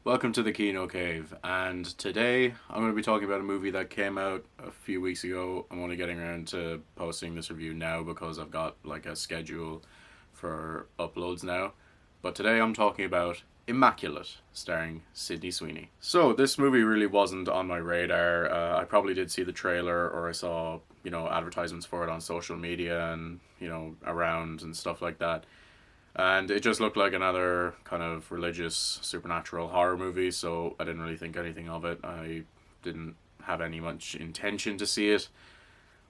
Welcome to the Kino Cave, and today I'm going to be talking about a movie that came out a few weeks ago. I'm only getting around to posting this review now because I've got like a schedule for uploads now. But today I'm talking about Immaculate, starring Sydney Sweeney. So this movie really wasn't on my radar. I probably did see the trailer or I saw, advertisements for it on social media and, around and stuff like that. And it just looked like another kind of religious supernatural horror movie, so I didn't really think anything of it. I didn't have any much intention to see it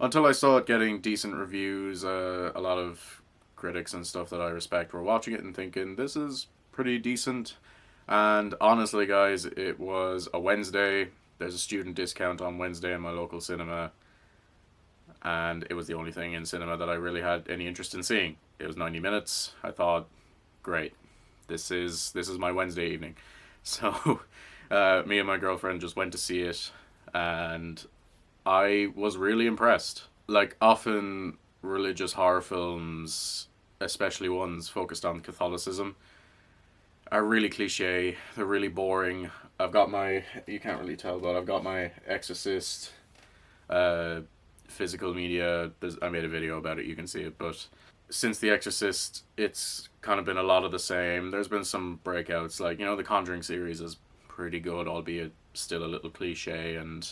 until I saw it getting decent reviews. A lot of critics and stuff that I respect were watching it and thinking, this is pretty decent. And honestly, guys, it was a Wednesday. There's a student discount on Wednesday in my local cinema, and it was the only thing in cinema that I really had any interest in seeing. It was 90 minutes. I thought, great, this is my Wednesday evening. So, me and my girlfriend just went to see it, and I was really impressed. Like often, religious horror films, especially ones focused on Catholicism, are really cliche. They're really boring. You can't really tell, but I've got my Exorcist uh, physical media. I made a video about it, you can see it. But since The Exorcist, it's kind of been a lot of the same. There's been some breakouts, like, the Conjuring series is pretty good, albeit still a little cliche. And,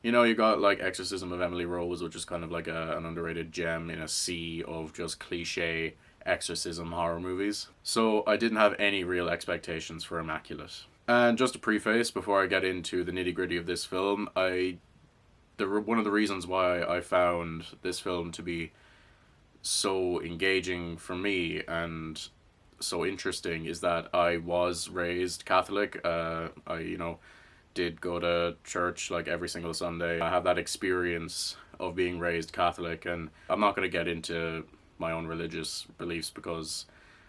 you got like Exorcism of Emily Rose, which is kind of like an underrated gem in a sea of just cliche exorcism horror movies. So I didn't have any real expectations for Immaculate. And just a preface before I get into the nitty gritty of this film, one of the reasons why I found this film to be so engaging for me and so interesting is that I was raised Catholic. I did go to church like every single Sunday. I have that experience of being raised Catholic, and I'm not going to get into my own religious beliefs because,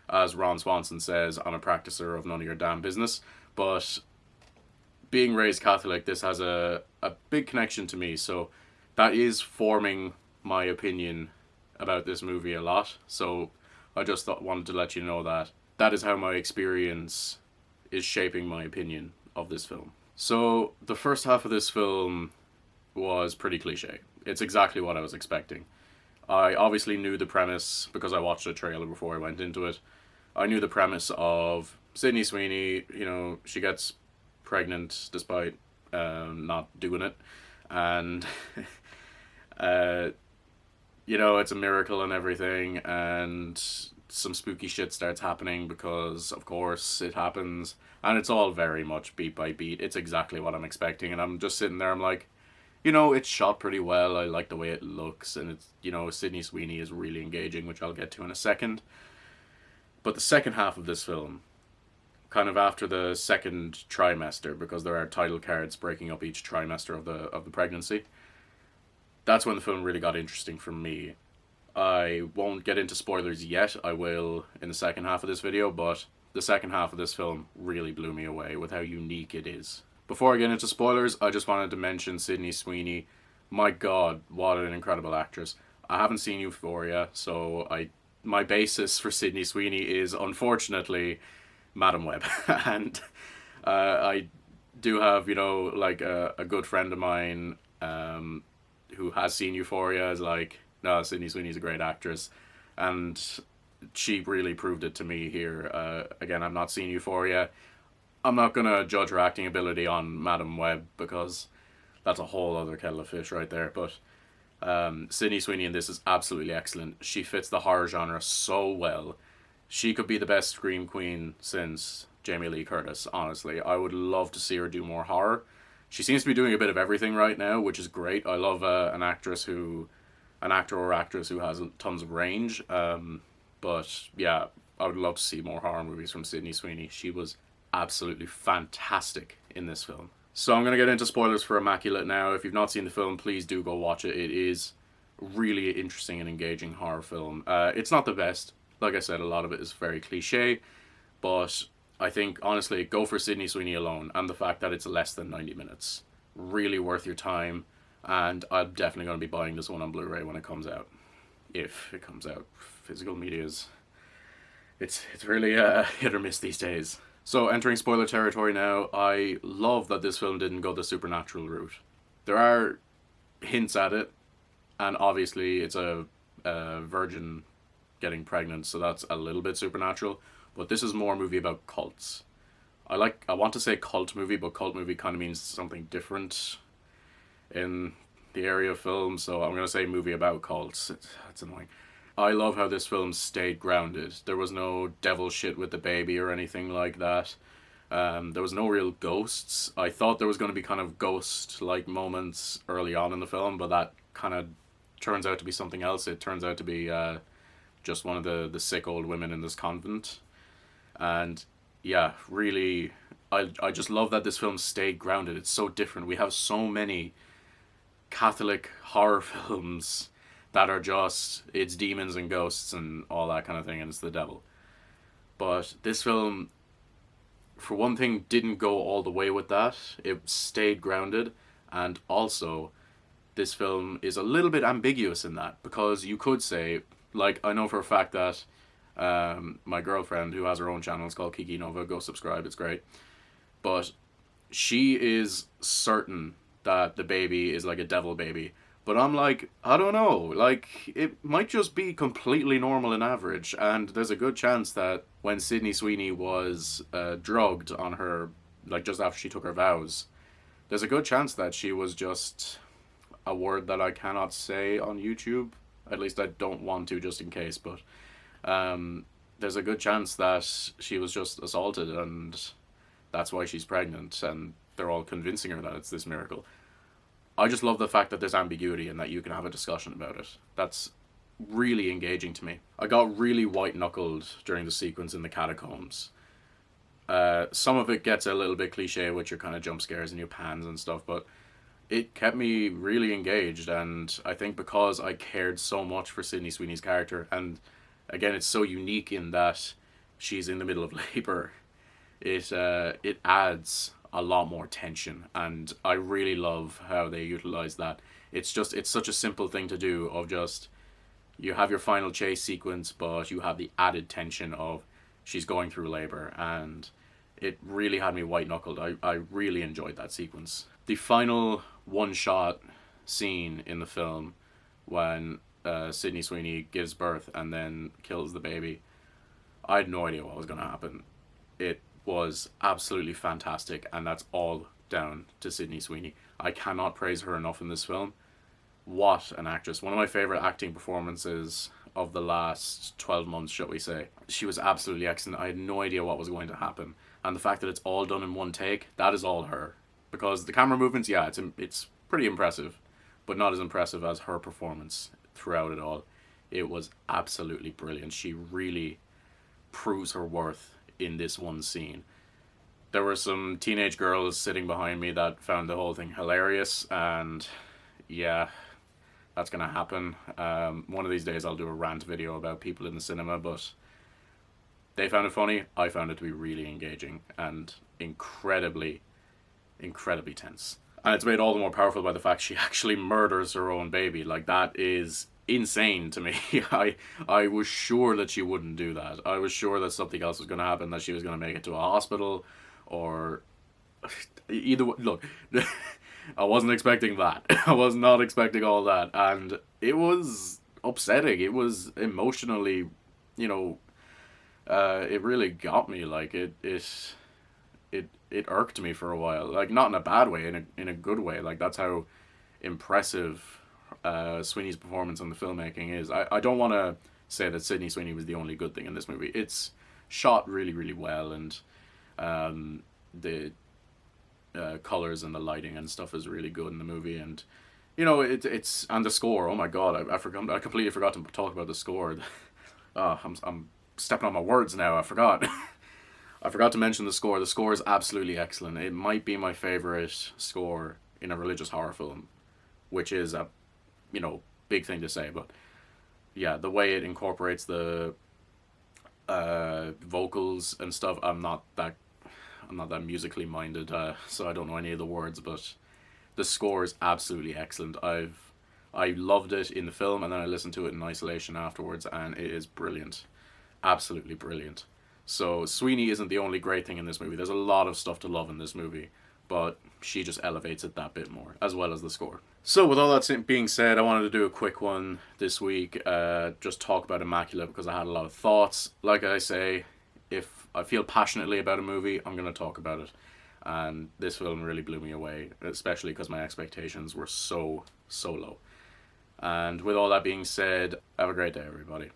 as Ron Swanson says, I'm a practicer of none of your damn business. But being raised Catholic, this has a big connection to me, so that is forming my opinion about this movie a lot. So I just wanted to let you know that that is how my experience is shaping my opinion of this film. So the first half of this film was pretty cliche. It's exactly what I was expecting. I obviously knew the premise because I watched a trailer before I went into it. I knew the premise of Sydney Sweeney. She gets pregnant despite not doing it, and uh, it's a miracle and everything, and some spooky shit starts happening because, of course, it happens, and it's all very much beat by beat. It's exactly what I'm expecting, and I'm just sitting there, I'm like, it's shot pretty well. I like the way it looks, and Sydney Sweeney is really engaging, which I'll get to in a second. But the second half of this film, kind of after the second trimester, because there are title cards breaking up each trimester of the pregnancy, that's when the film really got interesting for me. I won't get into spoilers yet. I will in the second half of this video, but the second half of this film really blew me away with how unique it is. Before I get into spoilers, I just wanted to mention Sydney Sweeney. My God, what an incredible actress. I haven't seen Euphoria, so my basis for Sydney Sweeney is unfortunately Madam Web. And I do have, like a good friend of mine who has seen Euphoria is like, no, Sydney Sweeney's a great actress. And she really proved it to me here. Again, I've not seen Euphoria. I'm not going to judge her acting ability on Madam Web because that's a whole other kettle of fish right there. But Sydney Sweeney in this is absolutely excellent. She fits the horror genre so well. She could be the best scream queen since Jamie Lee Curtis, honestly. I would love to see her do more horror. She seems to be doing a bit of everything right now, which is great. I love an actor or actress who has tons of range. But yeah, I would love to see more horror movies from Sydney Sweeney. She was absolutely fantastic in this film. So I'm going to get into spoilers for Immaculate now. If you've not seen the film, please do go watch it. It is really interesting and engaging horror film. It's not the best. Like I said, a lot of it is very cliche, but I think, honestly, go for Sydney Sweeney alone and the fact that it's less than 90 minutes. Really worth your time, and I'm definitely going to be buying this one on Blu-ray when it comes out. If it comes out. Physical media is... It's really hit or miss these days. So, entering spoiler territory now, I love that this film didn't go the supernatural route. There are hints at it, and obviously it's a virgin getting pregnant, so that's a little bit supernatural. But this is more a movie about cults. I want to say cult movie, but cult movie kind of means something different in the area of film, so I'm gonna say movie about cults. That's annoying. I love how this film stayed grounded. There was no devil shit with the baby or anything like that. There was no real ghosts. I thought there was going to be kind of ghost-like moments early on in the film, but that kind of turns out to be something else. It turns out to be just one of the sick old women in this convent. And yeah, really, I just love that this film stayed grounded. It's so different. We have so many Catholic horror films that are just, it's demons and ghosts and all that kind of thing, and it's the devil. But this film, for one thing, didn't go all the way with that. It stayed grounded, and also this film is a little bit ambiguous in that, because you could say, like, I know for a fact that my girlfriend, who has her own channel, it's called Kiki Nova, go subscribe, it's great. But she is certain that the baby is like a devil baby. But I'm like, I don't know. Like, it might just be completely normal and average. And there's a good chance that when Sydney Sweeney was drugged on her, like just after she took her vows, there's a good chance that she was just a word that I cannot say on YouTube. At least I don't want to, just in case. But there's a good chance that she was just assaulted, and that's why she's pregnant. And they're all convincing her that it's this miracle. I just love the fact that there's ambiguity and that you can have a discussion about it. That's really engaging to me. I got really white knuckled during the sequence in the catacombs. Some of it gets a little bit cliche with your kind of jump scares and your pans and stuff, but it kept me really engaged, and I think because I cared so much for Sydney Sweeney's character, and again, it's so unique in that she's in the middle of labor, it adds a lot more tension, and I really love how they utilize that. It's such a simple thing to do, of just, you have your final chase sequence, but you have the added tension of she's going through labor, and it really had me white knuckled. I really enjoyed that sequence. The final one shot scene in the film, when Sydney Sweeney gives birth and then kills the baby, I had no idea what was going to happen. It was absolutely fantastic, and that's all down to Sydney Sweeney. I cannot praise her enough in this film. What an actress. One of my favourite acting performances of the last 12 months, shall we say. She was absolutely excellent. I had no idea what was going to happen. And the fact that it's all done in one take, that is all her. Because the camera movements, yeah, it's pretty impressive, but not as impressive as her performance throughout it all. It was absolutely brilliant. She really proves her worth in this one scene. There were some teenage girls sitting behind me that found the whole thing hilarious, and yeah, that's gonna happen. One of these days I'll do a rant video about people in the cinema, but they found it funny. I found it to be really engaging and incredibly tense. And it's made all the more powerful by the fact she actually murders her own baby. Like, that is insane to me. I was sure that she wouldn't do that. I was sure that something else was going to happen, that she was going to make it to a hospital, or either way. Look, I wasn't expecting that. I was not expecting all that, and it was upsetting. It was emotionally, it really got me. Like, it irked me for a while. Like, not in a bad way, in a good way. Like, that's how impressive Sweeney's performance on the filmmaking is. I don't want to say that Sydney Sweeney was the only good thing in this movie. It's shot really, really well, and the colors and the lighting and stuff is really good in the movie, and it's and the score. Oh my god, I completely forgot to talk about the score. I'm stepping on my words now. I forgot. I forgot to mention the score. The score is absolutely excellent. It might be my favorite score in a religious horror film, which is a big thing to say, but yeah, the way it incorporates the vocals and stuff. I'm not that musically minded, so I don't know any of the words, but the score is absolutely excellent. I loved it in the film, and then I listened to it in isolation afterwards, and it is brilliant, absolutely brilliant. So Sweeney isn't the only great thing in this movie. There's a lot of stuff to love in this movie, but she just elevates it that bit more, as well as the score. So with all that being said, I wanted to do a quick one this week, just talk about Immaculate because I had a lot of thoughts. Like I say, if I feel passionately about a movie, I'm going to talk about it. And this film really blew me away, especially because my expectations were so low. And with all that being said, have a great day, everybody.